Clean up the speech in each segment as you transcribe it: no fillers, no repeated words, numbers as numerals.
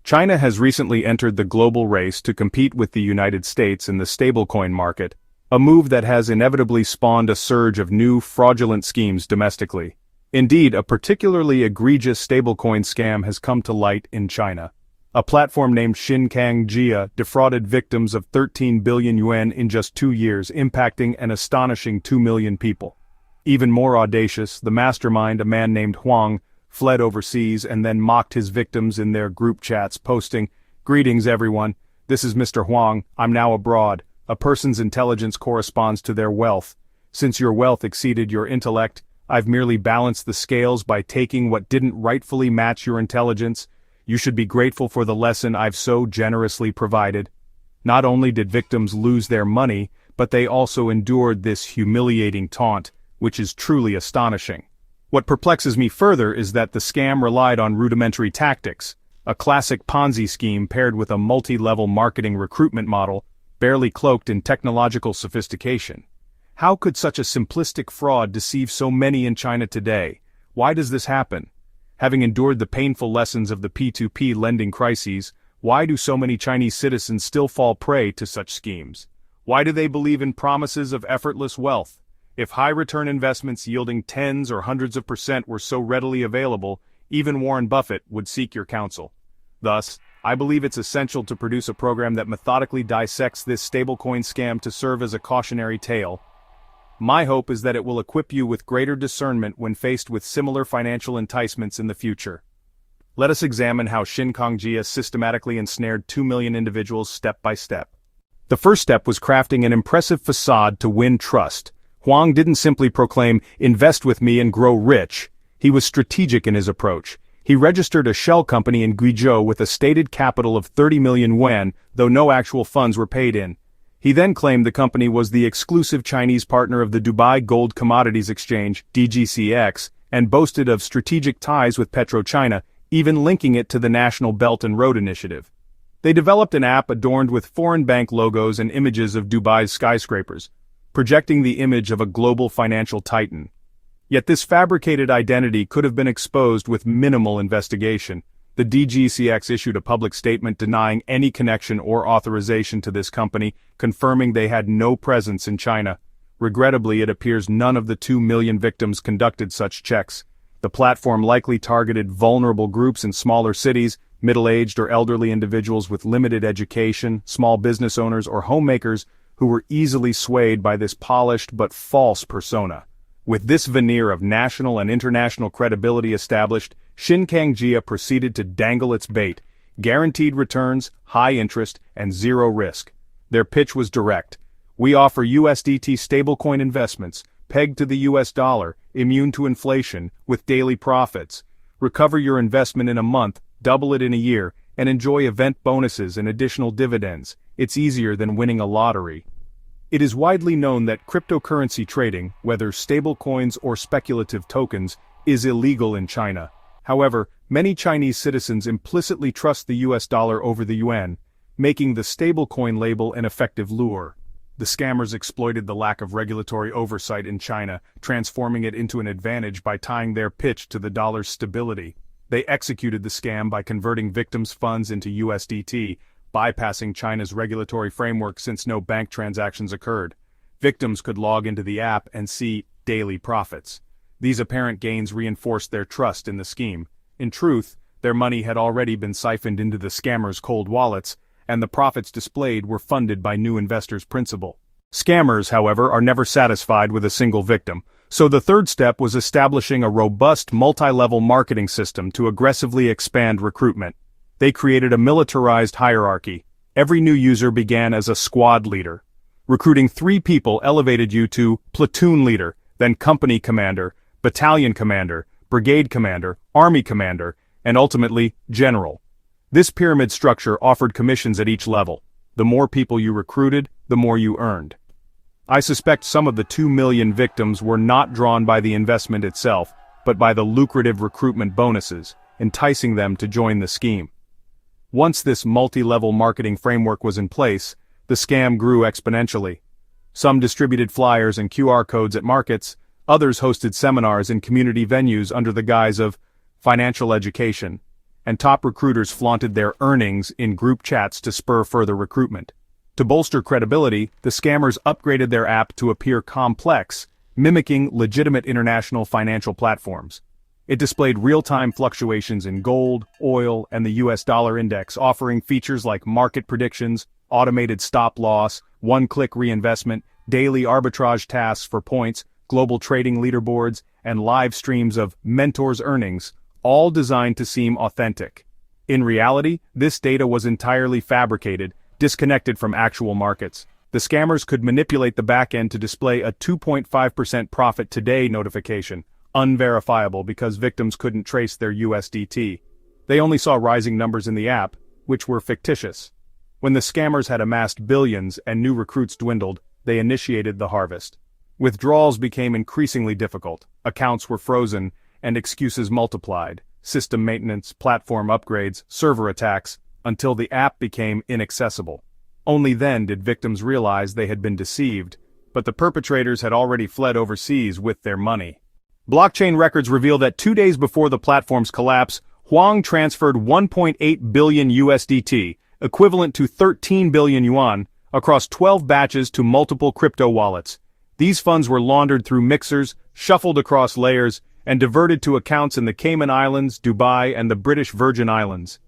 China has recently entered the global race to compete with the United States in the stablecoin market, a move that has inevitably spawned a surge of new fraudulent schemes domestically. Indeed, a particularly egregious stablecoin scam has come to light in China. A platform named Xinkangjia defrauded victims of 13 billion yuan in just 2 years, impacting an astonishing 2 million people. Even more audacious, the mastermind, a man named Huang, fled overseas and then mocked his victims in their group chats, posting, "Greetings everyone, this is Mr. Huang, I'm now abroad. A person's intelligence corresponds to their wealth. Since your wealth exceeded your intellect, I've merely balanced the scales by taking what didn't rightfully match your intelligence. You should be grateful for the lesson I've so generously provided." Not only did victims lose their money, but they also endured this humiliating taunt, which is truly astonishing. What perplexes me further is that the scam relied on rudimentary tactics, a classic Ponzi scheme paired with a multi-level marketing recruitment model, barely cloaked in technological sophistication. How could such a simplistic fraud deceive so many in China today? Why does this happen? Having endured the painful lessons of the P2P lending crises, why do so many Chinese citizens still fall prey to such schemes? Why do they believe in promises of effortless wealth? If high-return investments yielding tens or hundreds of % were so readily available, even Warren Buffett would seek your counsel. Thus, I believe it's essential to produce a program that methodically dissects this stablecoin scam to serve as a cautionary tale. My hope is that it will equip you with greater discernment when faced with similar financial enticements in the future. Let us examine how Xinkangjia systematically ensnared 2 million individuals step by step. The first step was crafting an impressive facade to win trust. Huang didn't simply proclaim, "Invest with me and grow rich." He was strategic in his approach. He registered a shell company in Guizhou with a stated capital of 30 million yuan, though no actual funds were paid in. He then claimed the company was the exclusive Chinese partner of the Dubai Gold Commodities Exchange, DGCX, and boasted of strategic ties with PetroChina, even linking it to the National Belt and Road Initiative. They developed an app adorned with foreign bank logos and images of Dubai's skyscrapers, projecting the image of a global financial titan. Yet this fabricated identity could have been exposed with minimal investigation. The DGCX issued a public statement denying any connection or authorization to this company, confirming they had no presence in China. Regrettably, it appears none of the 2 million victims conducted such checks. The platform likely targeted vulnerable groups in smaller cities, middle-aged or elderly individuals with limited education, small business owners or homemakers who were easily swayed by this polished but false persona. With this veneer of national and international credibility established, Xinkangjia proceeded to dangle its bait: guaranteed returns, high interest, and zero risk. Their pitch was direct. "We offer USDT stablecoin investments, pegged to the US dollar, immune to inflation, with daily profits. Recover your investment in a month, double it in a year, and enjoy event bonuses and additional dividends. It's easier than winning a lottery." It is widely known that cryptocurrency trading, whether stablecoins or speculative tokens, is illegal in China. However, many Chinese citizens implicitly trust the US dollar over the yuan, making the stablecoin label an effective lure. The scammers exploited the lack of regulatory oversight in China, transforming it into an advantage by tying their pitch to the dollar's stability. They executed the scam by converting victims' funds into USDT, bypassing China's regulatory framework since no bank transactions occurred. Victims could log into the app and see daily profits. These apparent gains reinforced their trust in the scheme. In truth, their money had already been siphoned into the scammers' cold wallets, and the profits displayed were funded by new investors' principal. Scammers, however, are never satisfied with a single victim, so the third step was establishing a robust multi-level marketing system to aggressively expand recruitment. They created a militarized hierarchy. Every new user began as a squad leader. Recruiting 3 people elevated you to platoon leader, then company commander, battalion commander, brigade commander, army commander, and ultimately, general. This pyramid structure offered commissions at each level. The more people you recruited, the more you earned. I suspect some of the 2 million victims were not drawn by the investment itself, but by the lucrative recruitment bonuses, enticing them to join the scheme. Once this multi-level marketing framework was in place, the scam grew exponentially. Some distributed flyers and QR codes at markets, others hosted seminars in community venues under the guise of financial education. and top recruiters flaunted their earnings in group chats to spur further recruitment. To bolster credibility, the scammers upgraded their app to appear complex, mimicking legitimate international financial platforms. It displayed real-time fluctuations in gold, oil, and the US dollar index, offering features like market predictions, automated stop-loss, one-click reinvestment, daily arbitrage tasks for points, global trading leaderboards, and live streams of mentors' earnings, all designed to seem authentic. In reality, this data was entirely fabricated, disconnected from actual markets. The scammers could manipulate the backend to display a 2.5% profit today notification, unverifiable because victims couldn't trace their USDT. They only saw rising numbers in the app, which were fictitious. When the scammers had amassed billions and new recruits dwindled, they initiated the harvest. Withdrawals became increasingly difficult, accounts were frozen, and excuses multiplied: system maintenance, platform upgrades, server attacks, until the app became inaccessible. Only then did victims realize they had been deceived, but the perpetrators had already fled overseas with their money. Blockchain records reveal that 2 days before the platform's collapse, Huang transferred 1.8 billion USDT, equivalent to 13 billion yuan, across 12 batches to multiple crypto wallets. These funds were laundered through mixers, shuffled across layers, and diverted to accounts in the Cayman Islands, Dubai, and the British Virgin Islands.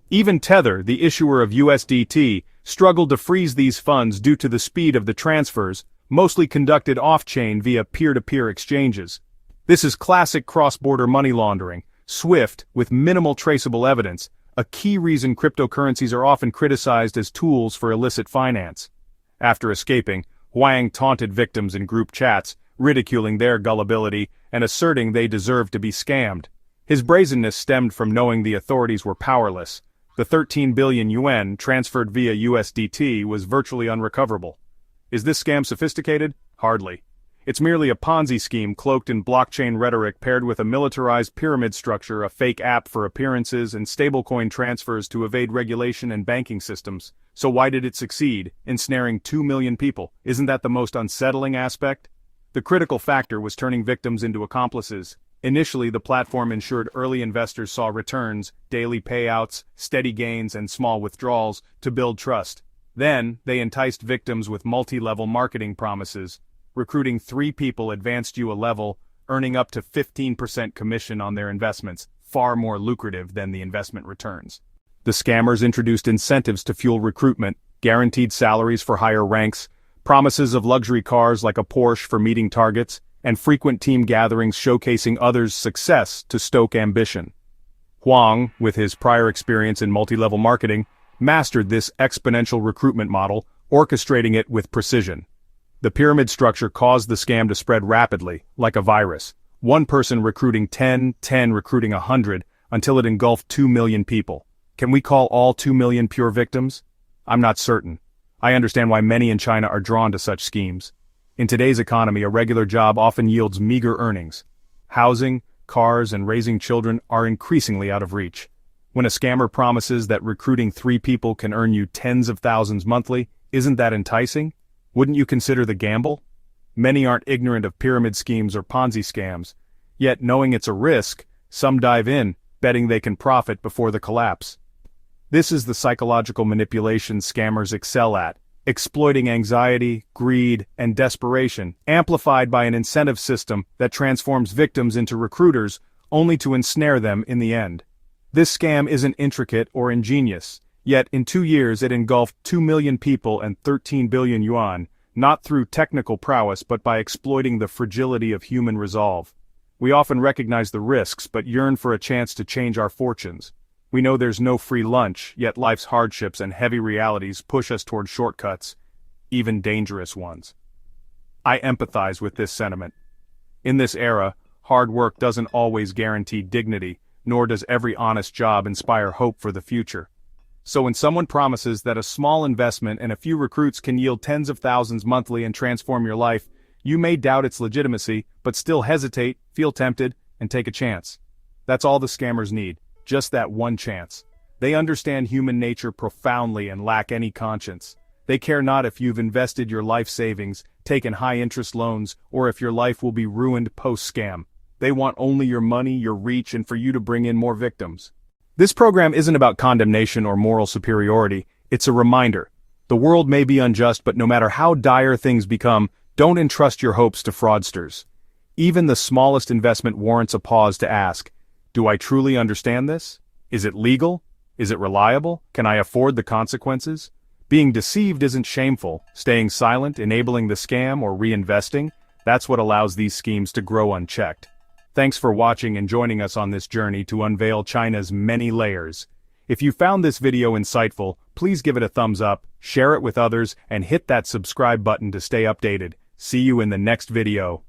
Even Tether, the issuer of USDT, struggled to freeze these funds due to the speed of the transfers, mostly conducted off-chain via peer-to-peer exchanges. This is classic cross-border money laundering, swift, with minimal traceable evidence, a key reason cryptocurrencies are often criticized as tools for illicit finance. After escaping, Huang taunted victims in group chats, ridiculing their gullibility and asserting they deserved to be scammed. His brazenness stemmed from knowing the authorities were powerless. The 13 billion yuan transferred via USDT was virtually unrecoverable. Is this scam sophisticated? Hardly. It's merely a Ponzi scheme cloaked in blockchain rhetoric paired with a militarized pyramid structure, a fake app for appearances, and stablecoin transfers to evade regulation and banking systems. So why did it succeed, ensnaring 2 million people? Isn't that the most unsettling aspect? The critical factor was turning victims into accomplices. Initially, the platform ensured early investors saw returns, daily payouts, steady gains, and small withdrawals to build trust. Then, they enticed victims with multi-level marketing promises. Recruiting 3 people advanced you a level, earning up to 15% commission on their investments, far more lucrative than the investment returns. The scammers introduced incentives to fuel recruitment, guaranteed salaries for higher ranks, promises of luxury cars like a Porsche for meeting targets, and frequent team gatherings showcasing others' success to stoke ambition. Huang, with his prior experience in multi-level marketing, mastered this exponential recruitment model, orchestrating it with precision. The pyramid structure caused the scam to spread rapidly, like a virus. One person recruiting 10 recruiting 100, until it engulfed 2 million people. Can we call all 2 million pure victims? I'm not certain. I understand why many in China are drawn to such schemes. In today's economy, a regular job often yields meager earnings. Housing, cars, and raising children are increasingly out of reach. When a scammer promises that recruiting 3 people can earn you tens of thousands monthly, isn't that enticing? Wouldn't you consider the gamble? Many aren't ignorant of pyramid schemes or Ponzi scams. Yet, knowing it's a risk, some dive in, betting they can profit before the collapse. This is the psychological manipulation scammers excel at, exploiting anxiety, greed, and desperation, amplified by an incentive system that transforms victims into recruiters, only to ensnare them in the end. This scam isn't intricate or ingenious. Yet, in 2 years it engulfed 2 million people and 13 billion yuan, not through technical prowess but by exploiting the fragility of human resolve. We often recognize the risks but yearn for a chance to change our fortunes. We know there's no free lunch, yet life's hardships and heavy realities push us toward shortcuts, even dangerous ones. I empathize with this sentiment. In this era, hard work doesn't always guarantee dignity, nor does every honest job inspire hope for the future. So when someone promises that a small investment and a few recruits can yield tens of thousands monthly and transform your life, you may doubt its legitimacy, but still hesitate, feel tempted, and take a chance. That's all the scammers need, just that one chance. They understand human nature profoundly and lack any conscience. They care not if you've invested your life savings, taken high-interest loans, or if your life will be ruined post-scam. They want only your money, your reach, and for you to bring in more victims. This program isn't about condemnation or moral superiority, it's a reminder. The world may be unjust, but no matter how dire things become, don't entrust your hopes to fraudsters. Even the smallest investment warrants a pause to ask, do I truly understand this? Is it legal? Is it reliable? Can I afford the consequences? Being deceived isn't shameful. Staying silent, enabling the scam, or reinvesting, that's what allows these schemes to grow unchecked. Thanks for watching and joining us on this journey to unveil China's many layers. If you found this video insightful, please give it a thumbs up, share it with others, and hit that subscribe button to stay updated. See you in the next video.